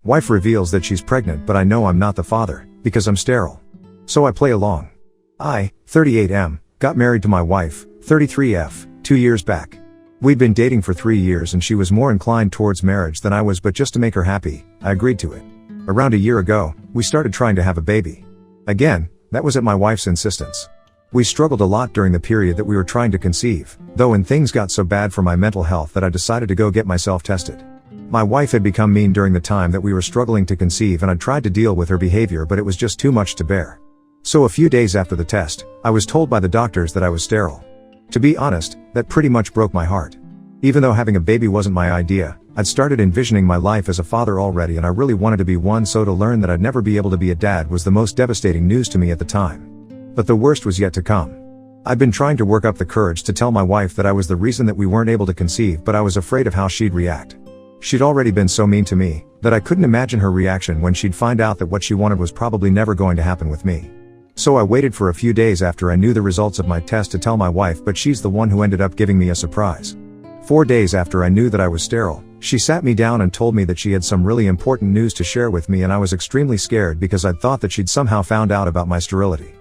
Wife reveals that she's pregnant, but I know I'm not the father, because I'm sterile. So I play along. I, 38M, got married to my wife, 33F, 2 years back. We'd been dating for 3 years and she was more inclined towards marriage than I was, but just to make her happy, I agreed to it. Around a year ago, we started trying to have a baby. Again, that was at my wife's insistence. We struggled a lot during the period that we were trying to conceive, though, and things got so bad for my mental health that I decided to go get myself tested. My wife had become mean during the time that we were struggling to conceive, and I tried to deal with her behavior, but it was just too much to bear. So a few days after the test, I was told by the doctors that I was sterile. To be honest, that pretty much broke my heart. Even though having a baby wasn't my idea, I'd started envisioning my life as a father already, and I really wanted to be one, so to learn that I'd never be able to be a dad was the most devastating news to me at the time. But the worst was yet to come. I'd been trying to work up the courage to tell my wife that I was the reason that we weren't able to conceive, but I was afraid of how she'd react. She'd already been so mean to me, that I couldn't imagine her reaction when she'd find out that what she wanted was probably never going to happen with me. So I waited for a few days after I knew the results of my test to tell my wife, but she's the one who ended up giving me a surprise. 4 days after I knew that I was sterile, she sat me down and told me that she had some really important news to share with me, and I was extremely scared because I'd thought that she'd somehow found out about my sterility.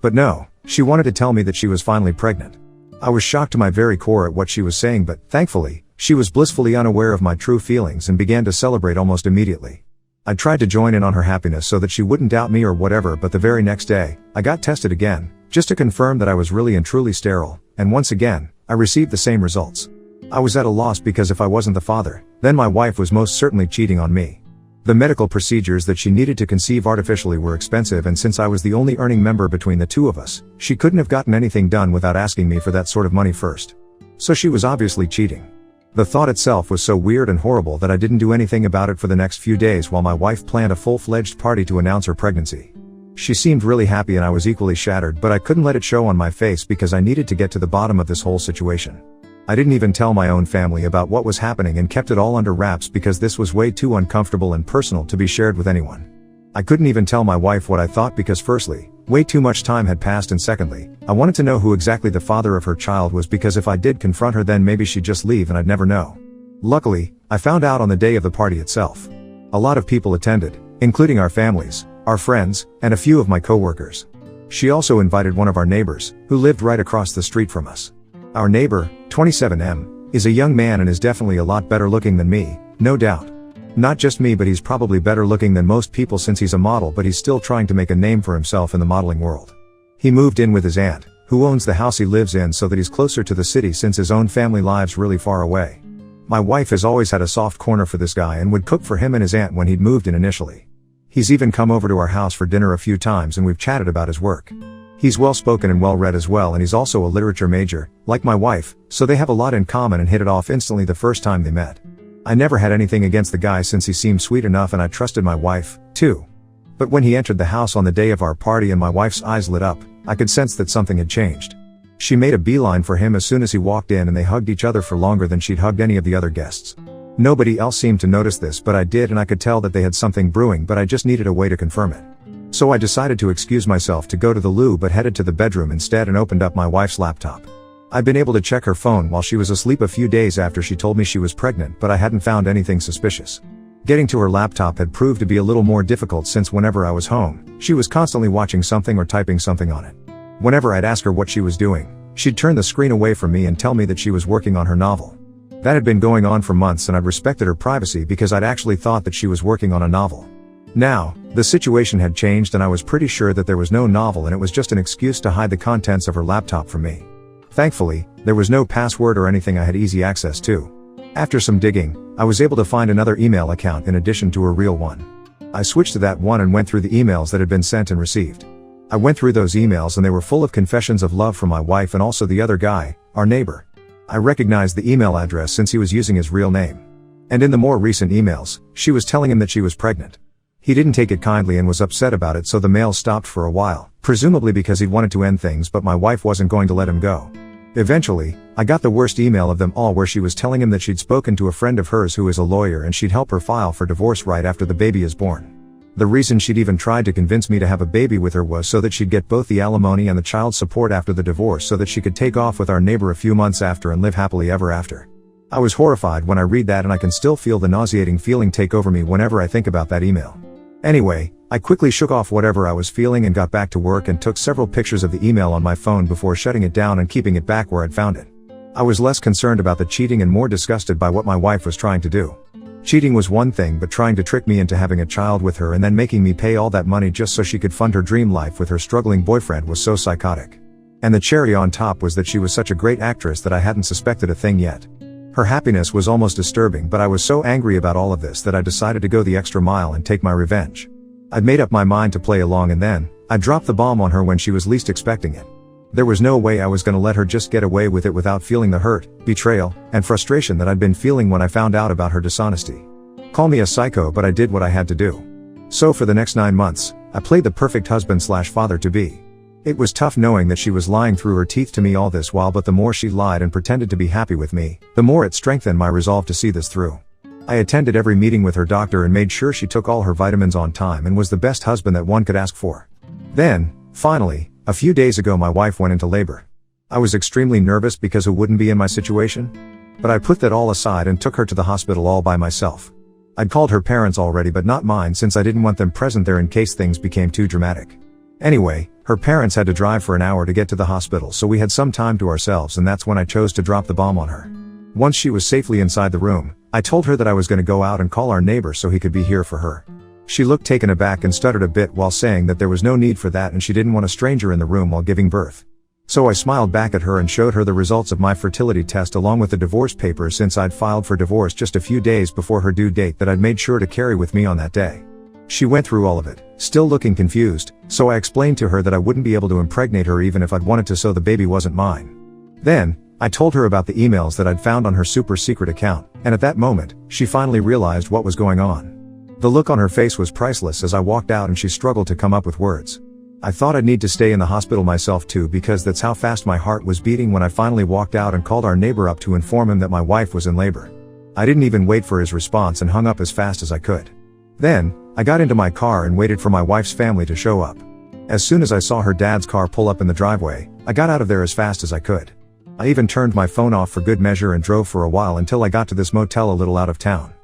But no, she wanted to tell me that she was finally pregnant. I was shocked to my very core at what she was saying, but thankfully, she was blissfully unaware of my true feelings and began to celebrate almost immediately. I tried to join in on her happiness so that she wouldn't doubt me or whatever, but the very next day, I got tested again, just to confirm that I was really and truly sterile, and once again, I received the same results. I was at a loss because if I wasn't the father, then my wife was most certainly cheating on me. The medical procedures that she needed to conceive artificially were expensive, and since I was the only earning member between the two of us, she couldn't have gotten anything done without asking me for that sort of money first. So she was obviously cheating. The thought itself was so weird and horrible that I didn't do anything about it for the next few days while my wife planned a full-fledged party to announce her pregnancy. She seemed really happy and I was equally shattered, but I couldn't let it show on my face because I needed to get to the bottom of this whole situation. I didn't even tell my own family about what was happening and kept it all under wraps because this was way too uncomfortable and personal to be shared with anyone. I couldn't even tell my wife what I thought because firstly, way too much time had passed, and secondly, I wanted to know who exactly the father of her child was, because if I did confront her then maybe she'd just leave and I'd never know. Luckily, I found out on the day of the party itself. A lot of people attended, including our families, our friends, and a few of my coworkers. She also invited one of our neighbors, who lived right across the street from us. Our neighbor, 27M, is a young man and is definitely a lot better looking than me, no doubt. Not just me, but he's probably better looking than most people since he's a model, but he's still trying to make a name for himself in the modeling world. He moved in with his aunt, who owns the house he lives in, so that he's closer to the city since his own family lives really far away. My wife has always had a soft corner for this guy and would cook for him and his aunt when he'd moved in initially. He's even come over to our house for dinner a few times and we've chatted about his work. He's well spoken and well read as well, and he's also a literature major, like my wife, so they have a lot in common and hit it off instantly the first time they met. I never had anything against the guy since he seemed sweet enough and I trusted my wife, too. But when he entered the house on the day of our party and my wife's eyes lit up, I could sense that something had changed. She made a beeline for him as soon as he walked in and they hugged each other for longer than she'd hugged any of the other guests. Nobody else seemed to notice this, but I did, and I could tell that they had something brewing, but I just needed a way to confirm it. So I decided to excuse myself to go to the loo, but headed to the bedroom instead and opened up my wife's laptop. I'd been able to check her phone while she was asleep a few days after she told me she was pregnant, but I hadn't found anything suspicious. Getting to her laptop had proved to be a little more difficult since whenever I was home, she was constantly watching something or typing something on it. Whenever I'd ask her what she was doing, she'd turn the screen away from me and tell me that she was working on her novel. That had been going on for months and I'd respected her privacy because I'd actually thought that she was working on a novel. Now, the situation had changed and I was pretty sure that there was no novel and it was just an excuse to hide the contents of her laptop from me. Thankfully, there was no password or anything I had easy access to. After some digging, I was able to find another email account in addition to her real one. I switched to that one and went through the emails that had been sent and received. I went through those emails and they were full of confessions of love from my wife and also the other guy, our neighbor. I recognized the email address since he was using his real name. And in the more recent emails, she was telling him that she was pregnant. He didn't take it kindly and was upset about it, so the mail stopped for a while, presumably because he wanted to end things, but my wife wasn't going to let him go. Eventually, I got the worst email of them all, where she was telling him that she'd spoken to a friend of hers who is a lawyer and she'd help her file for divorce right after the baby is born. The reason she'd even tried to convince me to have a baby with her was so that she'd get both the alimony and the child support after the divorce so that she could take off with our neighbor a few months after and live happily ever after. I was horrified when I read that, and I can still feel the nauseating feeling take over me whenever I think about that email. Anyway, I quickly shook off whatever I was feeling and got back to work and took several pictures of the email on my phone before shutting it down and keeping it back where I'd found it. I was less concerned about the cheating and more disgusted by what my wife was trying to do. Cheating was one thing, but trying to trick me into having a child with her and then making me pay all that money just so she could fund her dream life with her struggling boyfriend was so psychotic. And the cherry on top was that she was such a great actress that I hadn't suspected a thing yet. Her happiness was almost disturbing, but I was so angry about all of this that I decided to go the extra mile and take my revenge. I'd made up my mind to play along, and then I dropped the bomb on her when she was least expecting it. There was no way I was going to let her just get away with it without feeling the hurt, betrayal, and frustration that I'd been feeling when I found out about her dishonesty. Call me a psycho, but I did what I had to do. So for the next 9 months, I played the perfect husband/father-to-be. It was tough knowing that she was lying through her teeth to me all this while, but the more she lied and pretended to be happy with me, the more it strengthened my resolve to see this through. I attended every meeting with her doctor and made sure she took all her vitamins on time and was the best husband that one could ask for. Then, finally, a few days ago my wife went into labor. I was extremely nervous because who wouldn't be in my situation? But I put that all aside and took her to the hospital all by myself. I'd called her parents already, but not mine, since I didn't want them present there in case things became too dramatic. Anyway, her parents had to drive for an hour to get to the hospital, so we had some time to ourselves, and that's when I chose to drop the bomb on her. Once she was safely inside the room, I told her that I was going to go out and call our neighbor so he could be here for her. She looked taken aback and stuttered a bit while saying that there was no need for that and she didn't want a stranger in the room while giving birth. So I smiled back at her and showed her the results of my fertility test along with the divorce papers, since I'd filed for divorce just a few days before her due date, that I'd made sure to carry with me on that day. She went through all of it, still looking confused, so I explained to her that I wouldn't be able to impregnate her even if I'd wanted to, so the baby wasn't mine. Then, I told her about the emails that I'd found on her super secret account, and at that moment, she finally realized what was going on. The look on her face was priceless as I walked out and she struggled to come up with words. I thought I'd need to stay in the hospital myself too, because that's how fast my heart was beating when I finally walked out and called our neighbor up to inform him that my wife was in labor. I didn't even wait for his response and hung up as fast as I could. Then, I got into my car and waited for my wife's family to show up. As soon as I saw her dad's car pull up in the driveway, I got out of there as fast as I could. I even turned my phone off for good measure and drove for a while until I got to this motel a little out of town.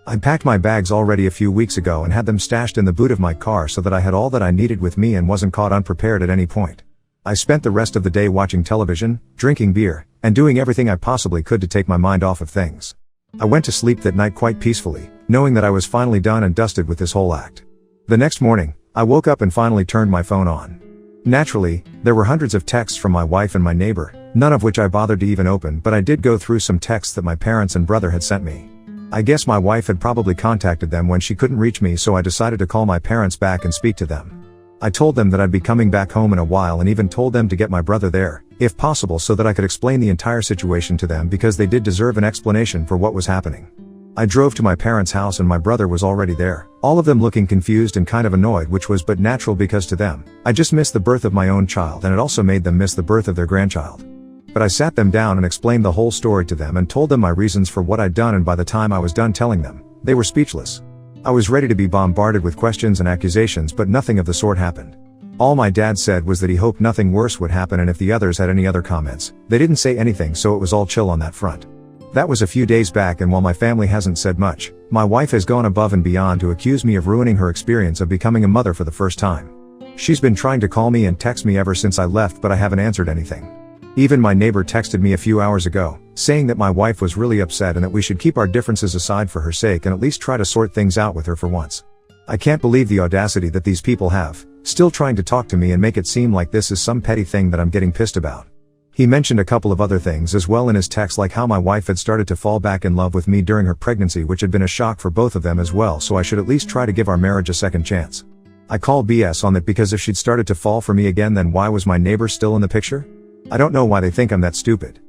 I'd packed my bags already a few weeks ago and had them stashed in the boot of my car so that I had all that I needed with me and wasn't caught unprepared at any point. I spent the rest of the day watching television, drinking beer, and doing everything I possibly could to take my mind off of things. I went to sleep that night quite peacefully, knowing that I was finally done and dusted with this whole act. The next morning, I woke up and finally turned my phone on. Naturally, there were hundreds of texts from my wife and my neighbor, none of which I bothered to even open, but I did go through some texts that my parents and brother had sent me. I guess my wife had probably contacted them when she couldn't reach me, so I decided to call my parents back and speak to them. I told them that I'd be coming back home in a while and even told them to get my brother there, if possible, so that I could explain the entire situation to them, because they did deserve an explanation for what was happening. I drove to my parents' house and my brother was already there, all of them looking confused and kind of annoyed, which was but natural because to them, I just missed the birth of my own child and it also made them miss the birth of their grandchild. But I sat them down and explained the whole story to them and told them my reasons for what I'd done, and by the time I was done telling them, they were speechless. I was ready to be bombarded with questions and accusations, but nothing of the sort happened. All my dad said was that he hoped nothing worse would happen, and if the others had any other comments, they didn't say anything, so it was all chill on that front. That was a few days back, and while my family hasn't said much, my wife has gone above and beyond to accuse me of ruining her experience of becoming a mother for the first time. She's been trying to call me and text me ever since I left, but I haven't answered anything. Even my neighbor texted me a few hours ago, saying that my wife was really upset and that we should keep our differences aside for her sake and at least try to sort things out with her for once. I can't believe the audacity that these people have, still trying to talk to me and make it seem like this is some petty thing that I'm getting pissed about. He mentioned a couple of other things as well in his text, like how my wife had started to fall back in love with me during her pregnancy, which had been a shock for both of them as well, so I should at least try to give our marriage a second chance. I call BS on that, because if she'd started to fall for me again, then why was my neighbor still in the picture? I don't know why they think I'm that stupid.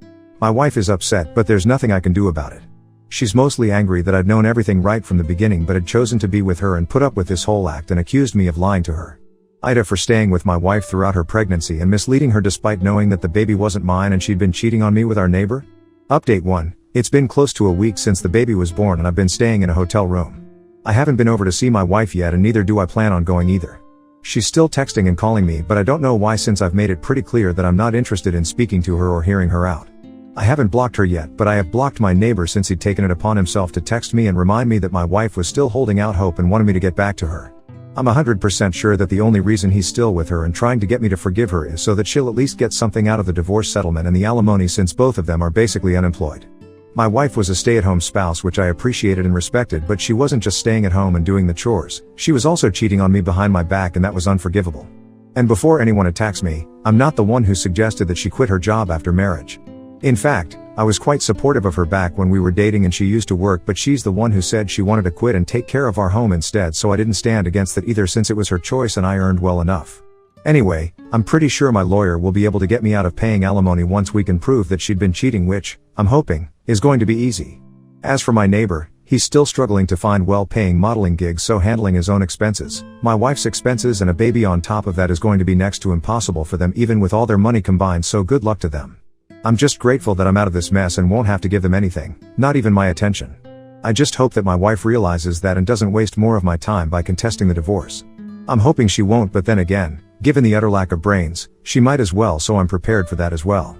My wife is upset, but there's nothing I can do about it. She's mostly angry that I'd known everything right from the beginning but had chosen to be with her and put up with this whole act, and accused me of lying to her. Ida for staying with my wife throughout her pregnancy and misleading her despite knowing that the baby wasn't mine and she'd been cheating on me with our neighbor. Update 1. It's been close to a week since the baby was born and I've been staying in a hotel room. I haven't been over to see my wife yet, and neither do I plan on going either. She's still texting and calling me, but I don't know why, since I've made it pretty clear that I'm not interested in speaking to her or hearing her out. I haven't blocked her yet, but I have blocked my neighbor since he'd taken it upon himself to text me and remind me that my wife was still holding out hope and wanted me to get back to her. I'm 100% sure that the only reason he's still with her and trying to get me to forgive her is so that she'll at least get something out of the divorce settlement and the alimony, since both of them are basically unemployed. My wife was a stay-at-home spouse, which I appreciated and respected, but she wasn't just staying at home and doing the chores, she was also cheating on me behind my back, and that was unforgivable. And before anyone attacks me, I'm not the one who suggested that she quit her job after marriage. In fact, I was quite supportive of her back when we were dating and she used to work, but she's the one who said she wanted to quit and take care of our home instead, so I didn't stand against that either, since it was her choice and I earned well enough. Anyway, I'm pretty sure my lawyer will be able to get me out of paying alimony once we can prove that she'd been cheating, which, I'm hoping, is going to be easy. As for my neighbor, he's still struggling to find well-paying modeling gigs, so handling his own expenses, my wife's expenses and a baby on top of that is going to be next to impossible for them even with all their money combined, so good luck to them. I'm just grateful that I'm out of this mess and won't have to give them anything, not even my attention. I just hope that my wife realizes that and doesn't waste more of my time by contesting the divorce. I'm hoping she won't, but then again, given the utter lack of brains, she might as well, so I'm prepared for that as well.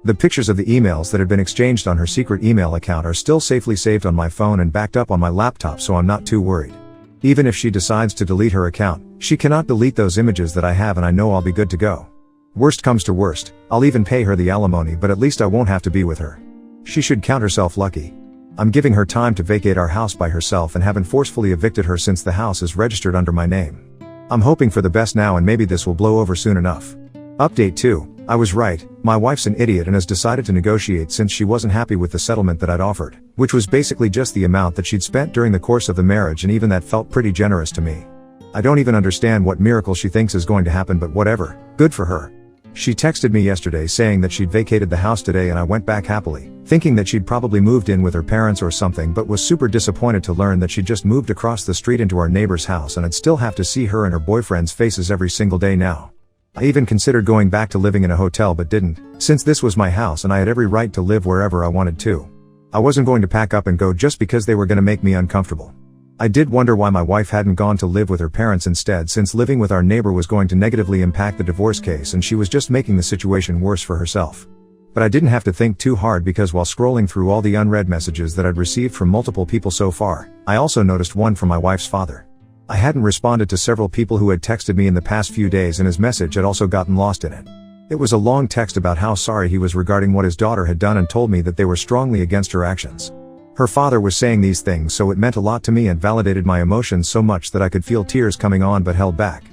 The pictures of the emails that had been exchanged on her secret email account are still safely saved on my phone and backed up on my laptop, so I'm not too worried. Even if she decides to delete her account, she cannot delete those images that I have, and I know I'll be good to go. Worst comes to worst, I'll even pay her the alimony, but at least I won't have to be with her. She should count herself lucky. I'm giving her time to vacate our house by herself and haven't forcefully evicted her since the house is registered under my name. I'm hoping for the best now, and maybe this will blow over soon enough. Update 2. I was right, my wife's an idiot and has decided to negotiate since she wasn't happy with the settlement that I'd offered, which was basically just the amount that she'd spent during the course of the marriage, and even that felt pretty generous to me. I don't even understand what miracle she thinks is going to happen, but whatever, good for her. She texted me yesterday saying that she'd vacated the house today, and I went back happily, thinking that she'd probably moved in with her parents or something, but was super disappointed to learn that she'd just moved across the street into our neighbor's house and I'd still have to see her and her boyfriend's faces every single day now. I even considered going back to living in a hotel but didn't, since this was my house and I had every right to live wherever I wanted to. I wasn't going to pack up and go just because they were going to make me uncomfortable. I did wonder why my wife hadn't gone to live with her parents instead, since living with our neighbor was going to negatively impact the divorce case and she was just making the situation worse for herself. But I didn't have to think too hard, because while scrolling through all the unread messages that I'd received from multiple people so far, I also noticed one from my wife's father. I hadn't responded to several people who had texted me in the past few days, and his message had also gotten lost in it. It was a long text about how sorry he was regarding what his daughter had done and told me that they were strongly against her actions. Her father was saying these things, so it meant a lot to me and validated my emotions so much that I could feel tears coming on but held back.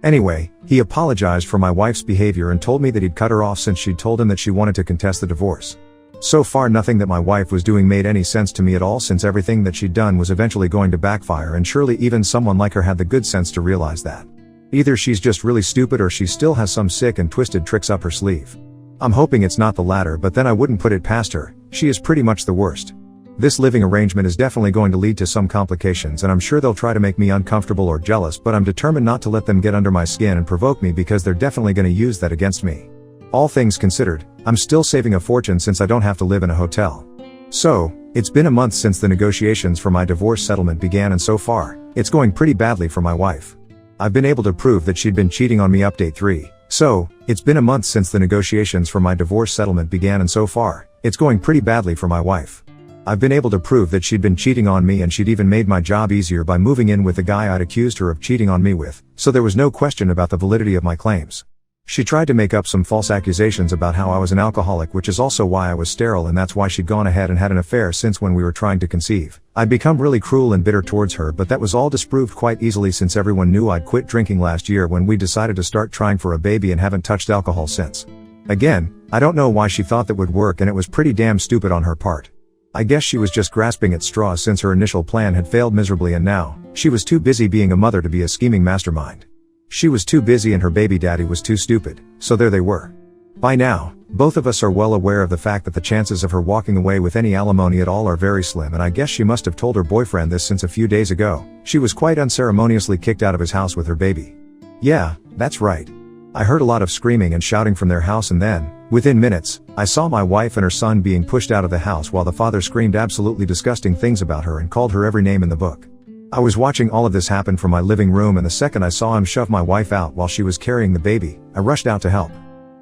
Anyway, he apologized for my wife's behavior and told me that he'd cut her off since she'd told him that she wanted to contest the divorce. So far nothing that my wife was doing made any sense to me at all, since everything that she'd done was eventually going to backfire, and surely even someone like her had the good sense to realize that. Either she's just really stupid or she still has some sick and twisted tricks up her sleeve. I'm hoping it's not the latter, but then I wouldn't put it past her. She is pretty much the worst. This living arrangement is definitely going to lead to some complications, and I'm sure they'll try to make me uncomfortable or jealous, but I'm determined not to let them get under my skin and provoke me, because they're definitely going to use that against me. All things considered, I'm still saving a fortune since I don't have to live in a hotel. So, it's been a month since the negotiations for my divorce settlement began, and so far, it's going pretty badly for my wife. I've been able to prove that she'd been cheating on me. Update 3. So, it's been a month since the negotiations for my divorce settlement began, and so far, it's going pretty badly for my wife. I've been able to prove that she'd been cheating on me, and she'd even made my job easier by moving in with the guy I'd accused her of cheating on me with, so there was no question about the validity of my claims. She tried to make up some false accusations about how I was an alcoholic, which is also why I was sterile, and that's why she'd gone ahead and had an affair since when we were trying to conceive. I'd become really cruel and bitter towards her, but that was all disproved quite easily since everyone knew I'd quit drinking last year when we decided to start trying for a baby, and haven't touched alcohol since. Again, I don't know why she thought that would work, and it was pretty damn stupid on her part. I guess she was just grasping at straws since her initial plan had failed miserably, and now, she was too busy being a mother to be a scheming mastermind. She was too busy and her baby daddy was too stupid, so there they were. By now, both of us are well aware of the fact that the chances of her walking away with any alimony at all are very slim, and I guess she must have told her boyfriend this since a few days ago, she was quite unceremoniously kicked out of his house with her baby. Yeah, that's right. I heard a lot of screaming and shouting from their house, and then, within minutes, I saw my wife and her son being pushed out of the house while the father screamed absolutely disgusting things about her and called her every name in the book. I was watching all of this happen from my living room, and the second I saw him shove my wife out while she was carrying the baby, I rushed out to help.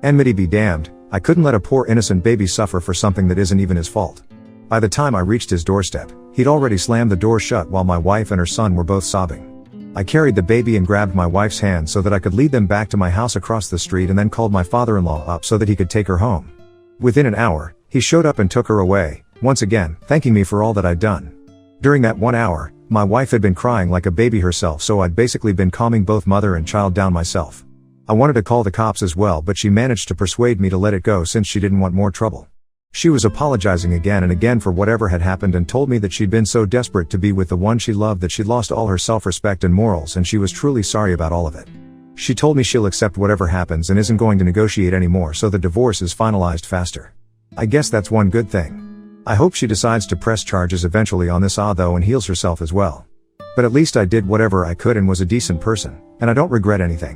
Enmity be damned, I couldn't let a poor innocent baby suffer for something that isn't even his fault. By the time I reached his doorstep, he'd already slammed the door shut while my wife and her son were both sobbing. I carried the baby and grabbed my wife's hand so that I could lead them back to my house across the street and then called my father-in-law up so that he could take her home. Within an hour, he showed up and took her away, once again, thanking me for all that I'd done. During that 1 hour, my wife had been crying like a baby herself, so I'd basically been calming both mother and child down myself. I wanted to call the cops as well, but she managed to persuade me to let it go since she didn't want more trouble. She was apologizing again and again for whatever had happened and told me that she'd been so desperate to be with the one she loved that she'd lost all her self-respect and morals, and she was truly sorry about all of it. She told me she'll accept whatever happens and isn't going to negotiate anymore, so the divorce is finalized faster. I guess that's one good thing. I hope she decides to press charges eventually on this though and heals herself as well. But at least I did whatever I could and was a decent person, and I don't regret anything.